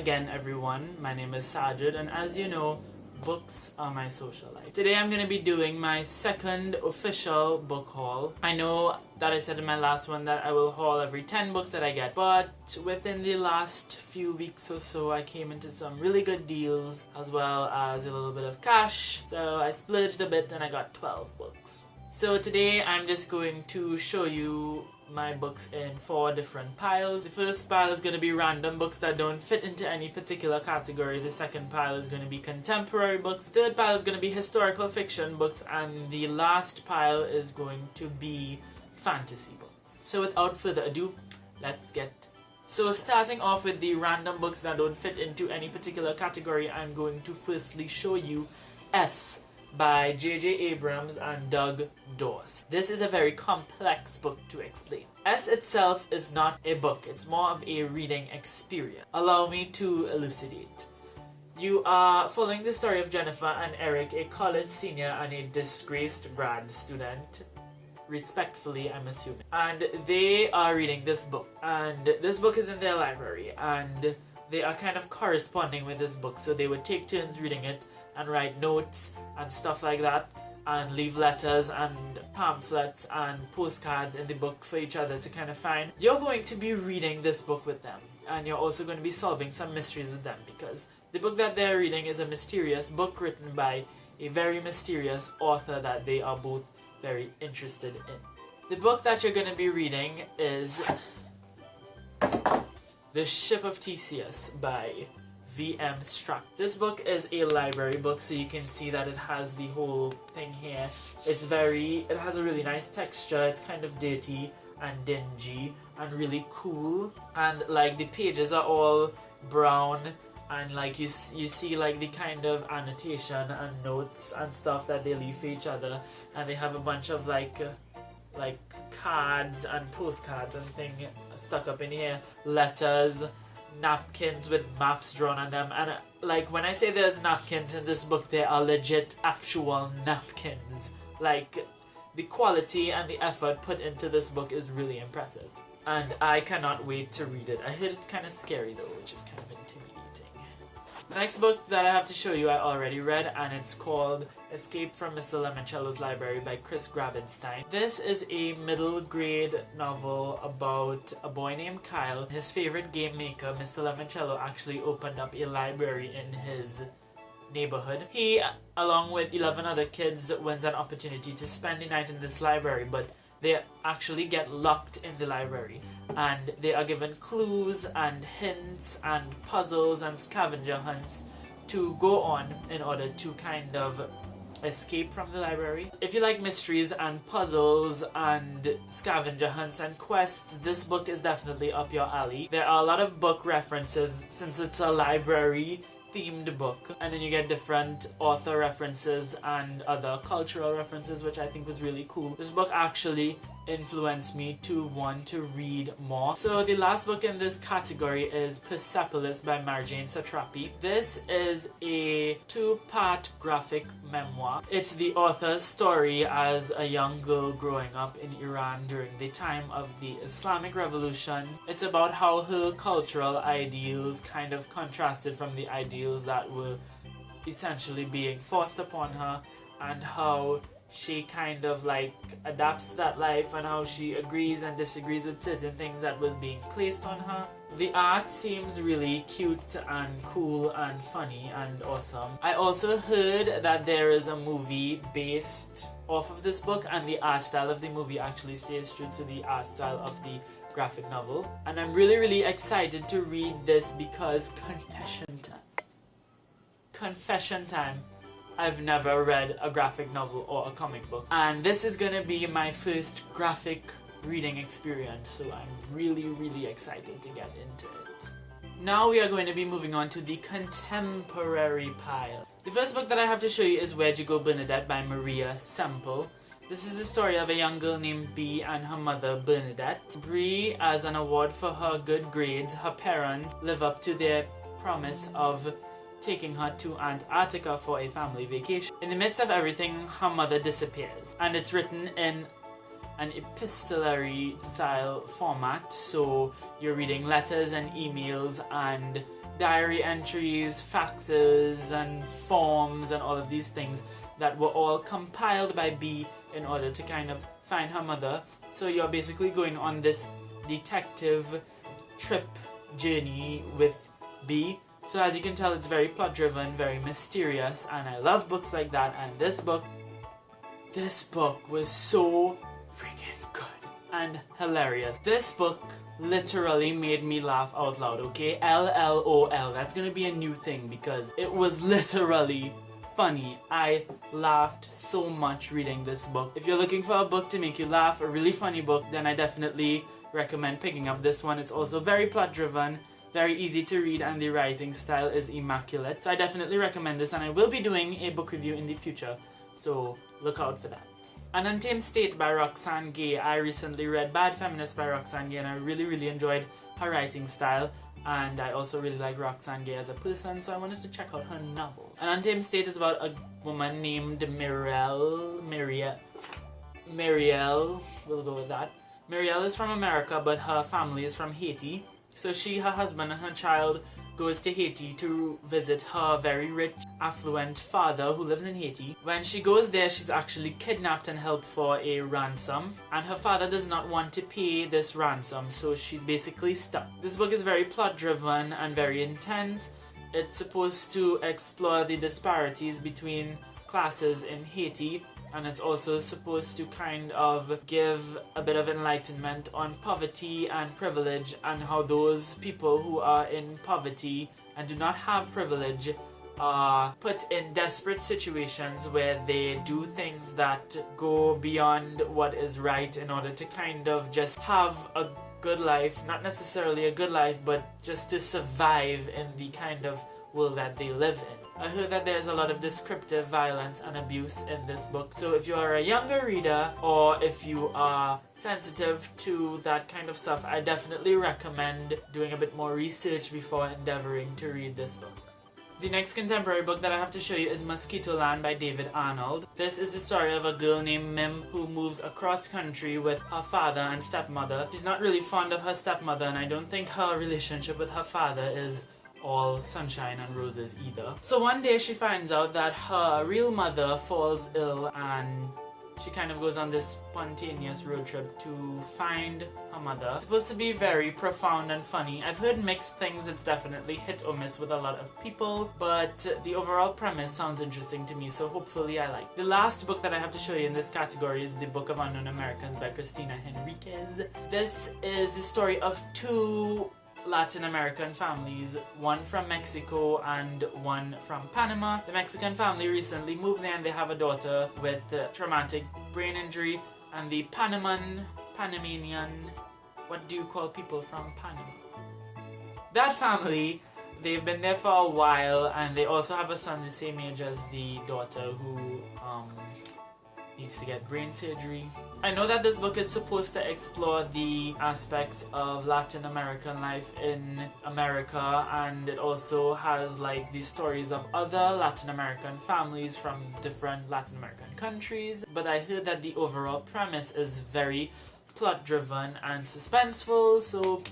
again, everyone. My name is Sajid, and as you know, books are my social life. Today I'm going to be doing my second official book haul. I know that I said in my last one that I will haul every 10 books that I get, but within the last few weeks or so I came into some really good deals as well as a little bit of cash, so I splurged a bit and I got 12 books. So today I'm just going to show you my books in 4 different piles. The first pile is going to be random books that don't fit into any particular category. The second pile is going to be contemporary books. The third pile is going to be historical fiction books, and the last pile is going to be fantasy books. So without further ado, let's get starting off with the random books that don't fit into any particular category, I'm going to firstly show you S by J.J. Abrams and Doug Dorse. This is a very complex book to explain. S itself is not a book, it's more of a reading experience. Allow me to elucidate. You are following the story of Jennifer and Eric, a college senior and a disgraced grad student. Respectfully, I'm assuming. And they are reading this book. And this book is in their library. And they are kind of corresponding with this book. So they would take turns reading it and write notes and stuff like that, and leave letters and pamphlets and postcards in the book for each other to kind of find. You're going to be reading this book with them, and you're also going to be solving some mysteries with them, because the book that they're reading is a mysterious book written by a very mysterious author that they are both very interested in. The book that you're going to be reading is The Ship of Theseus by V.M. Strack. This book is a library book, so you can see that it has the whole thing here. It has a really nice texture. It's kind of dirty and dingy and really cool, and like the pages are all brown, and like you see like the kind of annotation and notes and stuff that they leave for each other, and they have a bunch of like cards and postcards and thing stuck up in here, letters, napkins with maps drawn on them, and like when I say there's napkins in this book, there are legit actual napkins. Like the quality and the effort put into this book is really impressive, and I cannot wait to read it. I heard it's kind of scary though, which is kind of intimidating. The next book that I have to show you I already read, and it's called Escape from Mr. Lemoncello's Library by Chris Grabenstein. This is a middle grade novel about a boy named Kyle. His favorite game maker, Mr. Lemoncello, actually opened up a library in his neighborhood. He, along with 11 other kids, wins an opportunity to spend the night in this library, but they actually get locked in the library, and they are given clues and hints and puzzles and scavenger hunts to go on in order to kind of escape from the library. If you like mysteries and puzzles and scavenger hunts and quests, this book is definitely up your alley. There are a lot of book references since it's a library themed book, and then you get different author references and other cultural references, which I think was really cool. This book actually influenced me to want to read more. So the last book in this category is Persepolis by Marjane Satrapi. This is a 2-part graphic memoir. It's the author's story as a young girl growing up in Iran during the time of the Islamic Revolution. It's about how her cultural ideals kind of contrasted from the ideals that were essentially being forced upon her, and how she kind of like adapts to that life, and how she agrees and disagrees with certain things that was being placed on her. The art seems really cute and cool and funny and awesome. I also heard that there is a movie based off of this book, and the art style of the movie actually stays true to the art style of the graphic novel. And I'm really excited to read this because confession time, I've never read a graphic novel or a comic book, and this is gonna be my first graphic reading experience, so I'm really excited to get into it. Now we are going to be moving on to the contemporary pile. The first book that I have to show you is Where'd You Go, Bernadette by Maria Semple. This is the story of a young girl named Bee and her mother Bernadette. Bree, as an award for her good grades, her parents live up to their promise of taking her to Antarctica for a family vacation. In the midst of everything, her mother disappears, and it's written in an epistolary style format, so you're reading letters and emails and diary entries, faxes and forms and all of these things that were all compiled by B in order to kind of find her mother. So you're basically going on this detective trip journey with B. So as you can tell, it's very plot driven, very mysterious, and I love books like that. And this book was so freaking good and hilarious. This book literally made me laugh out loud, okay? LLOL. That's gonna be a new thing because it was literally funny. I laughed so much reading this book. If you're looking for a book to make you laugh, a really funny book, then I definitely recommend picking up this one. It's also very plot driven, very easy to read, and the writing style is immaculate. So I definitely recommend this, and I will be doing a book review in the future, so look out for that. An Untamed State by Roxane Gay. I recently read Bad Feminist by Roxane Gay, and I really enjoyed her writing style, and I also really like Roxane Gay as a person, so I wanted to check out her novel. An Untamed State is about a woman named Miriel, we'll go with that. Miriel is from America, but her family is from Haiti. So she, her husband, and her child goes to Haiti to visit her very rich, affluent father who lives in Haiti. When she goes there, she's actually kidnapped and held for a ransom, and her father does not want to pay this ransom, so she's basically stuck. This book is very plot-driven and very intense. It's supposed to explore the disparities between classes in Haiti, and it's also supposed to kind of give a bit of enlightenment on poverty and privilege, and how those people who are in poverty and do not have privilege are put in desperate situations where they do things that go beyond what is right in order to kind of just have a good life. Not necessarily a good life, but just to survive in the kind of world that they live in. I heard that there's a lot of descriptive violence and abuse in this book, so if you are a younger reader or if you are sensitive to that kind of stuff, I definitely recommend doing a bit more research before endeavoring to read this book. The next contemporary book that I have to show you is Mosquito Land by David Arnold. This is the story of a girl named Mim who moves across country with her father and stepmother. She's not really fond of her stepmother, and I don't think her relationship with her father is all sunshine and roses either. So one day she finds out that her real mother falls ill, and she kind of goes on this spontaneous road trip to find her mother. It's supposed to be very profound and funny. I've heard mixed things. It's definitely hit or miss with a lot of people, but the overall premise sounds interesting to me, so hopefully I like. The last book that I have to show you in this category is The Book of Unknown Americans by Cristina Henriquez. This is the story of two Latin American families, one from Mexico and one from Panama. The Mexican family recently moved there and they have a daughter with traumatic brain injury, and the Panamanian, what do you call people from Panama? That family, they've been there for a while, and they also have a son the same age as the daughter who needs to get brain surgery. I know that this book is supposed to explore the aspects of Latin American life in America, and it also has like the stories of other Latin American families from different Latin American countries, but I heard that the overall premise is very plot driven and suspenseful, so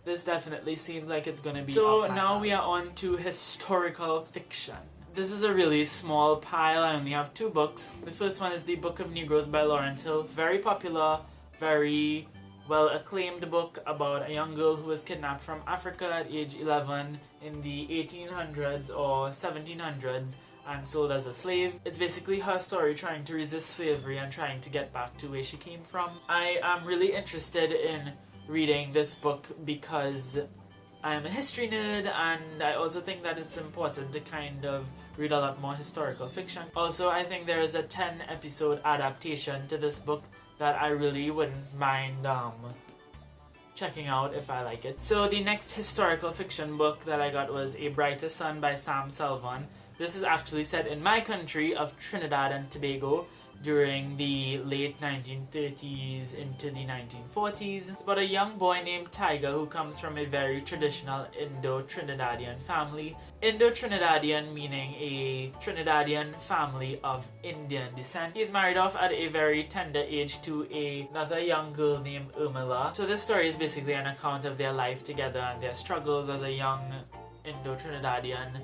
this definitely seems like it's gonna be So now we are on to historical fiction. This is a really small pile. I only have 2 books. The first one is The Book of Negroes by Lawrence Hill. Very popular, very well acclaimed book about a young girl who was kidnapped from Africa at age 11 in the 1800s or 1700s and sold as a slave. It's basically her story trying to resist slavery and trying to get back to where she came from. I am really interested in reading this book because I'm a history nerd, and I also think that it's important to kind of read a lot more historical fiction. Also, I think there is a 10-episode adaptation to this book that I really wouldn't mind checking out if I like it. So the next historical fiction book that I got was A Brighter Sun by Sam Selvon. This is actually set in my country of Trinidad and Tobago. during the late 1930s into the 1940s. It's about a young boy named Tiger who comes from a very traditional Indo-Trinidadian family. Indo-Trinidadian meaning a Trinidadian family of Indian descent. He's married off at a very tender age to another young girl named Urmila. So this story is basically an account of their life together and their struggles as a young Indo-Trinidadian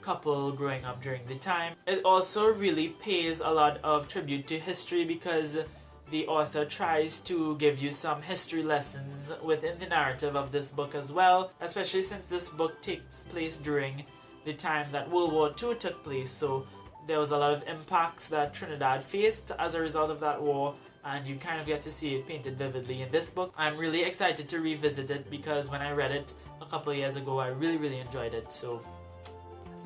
couple growing up during the time. It also really pays a lot of tribute to history because the author tries to give you some history lessons within the narrative of this book as well, especially since this book takes place during the time that World War II took place, so there was a lot of impacts that Trinidad faced as a result of that war, and you kind of get to see it painted vividly in this book. I'm really excited to revisit it because when I read it a couple of years ago I really enjoyed it. So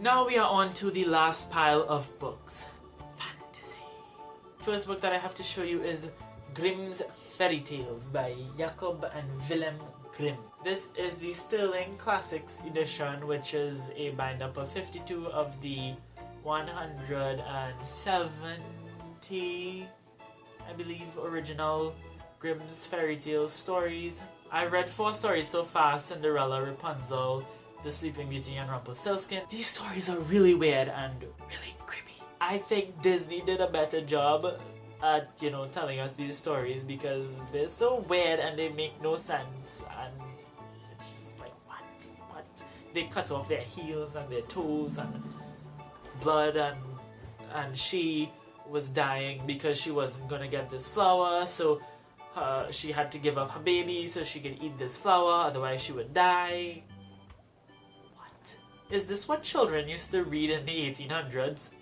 now we are on to the last pile of books. Fantasy. First book that I have to show you is Grimm's Fairy Tales by Jacob and Willem Grimm. This is the Sterling Classics edition, which is a bind-up of 52 of the 170, I believe, original Grimm's Fairy Tales stories. I've read 4 stories so far: Cinderella, Rapunzel, The Sleeping Beauty, and Rumpelstiltskin. These stories are really weird and really creepy. I think Disney did a better job at, telling us these stories because they're so weird and they make no sense, and it's just like, what? They cut off their heels and their toes and blood, and she was dying because she wasn't gonna get this flower, so she had to give up her baby so she could eat this flower, otherwise she would die. Is this what children used to read in the 1800s?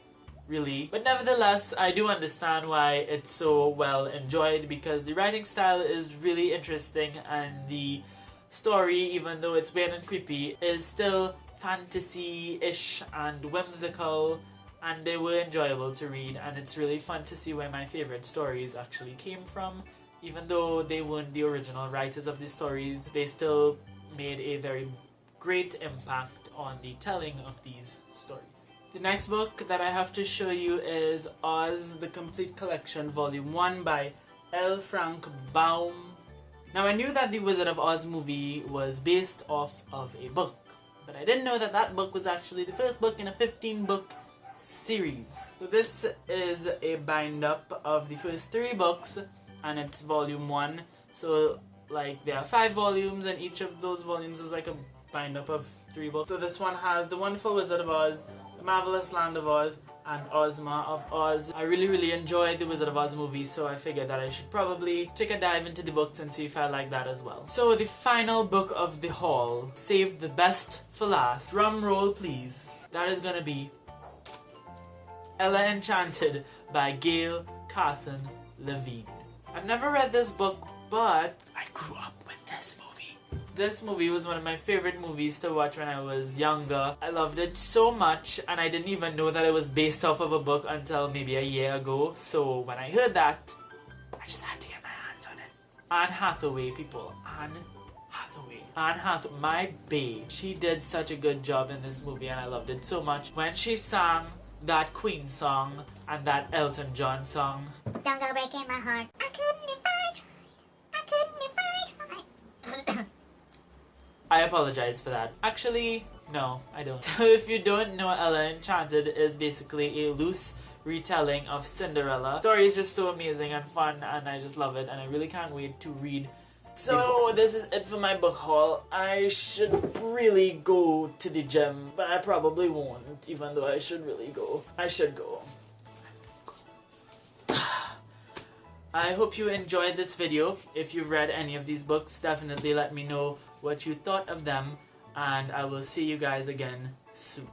Really? But nevertheless, I do understand why it's so well enjoyed because the writing style is really interesting and the story, even though it's weird and creepy, is still fantasy-ish and whimsical, and they were enjoyable to read, and it's really fun to see where my favorite stories actually came from. Even though they weren't the original writers of the stories, they still made a very great impact on the telling of these stories. The next book that I have to show you is Oz, the Complete Collection, Volume 1 by L. Frank Baum. Now I knew that the Wizard of Oz movie was based off of a book, but I didn't know that that book was actually the first book in a 15-book series. So this is a bind-up of the first 3 books, and it's Volume 1. So like there are 5 volumes, and each of those volumes is like a bind-up of 3 books. So this one has The Wonderful Wizard of Oz, The Marvelous Land of Oz, and Ozma of Oz. I really enjoyed the Wizard of Oz movie, so I figured that I should probably take a dive into the books and see if I like that as well. So the final book of the haul, saved the best for last. Drum roll please. That is gonna be Ella Enchanted by Gail Carson Levine. I've never read this book, but I grew up with this movie. This movie was one of my favorite movies to watch when I was younger. I loved it so much, and I didn't even know that it was based off of a book until maybe a year ago. So when I heard that, I just had to get my hands on it. Anne Hathaway, people. Anne Hathaway. Anne Hathaway, my babe. She did such a good job in this movie, and I loved it so much. When she sang that Queen song and that Elton John song. Don't go breaking my heart. I couldn't if I tried. I couldn't if I tried. I apologize for that. Actually, no, I don't. So if you don't know, Ella Enchanted is basically a loose retelling of Cinderella. The story is just so amazing and fun, and I just love it, and I really can't wait to read. So this is it for my book haul. I should really go to the gym, but I probably won't, even though I should really go. I should go. I hope you enjoyed this video. If you've read any of these books, definitely let me know what you thought of them, and I will see you guys again soon.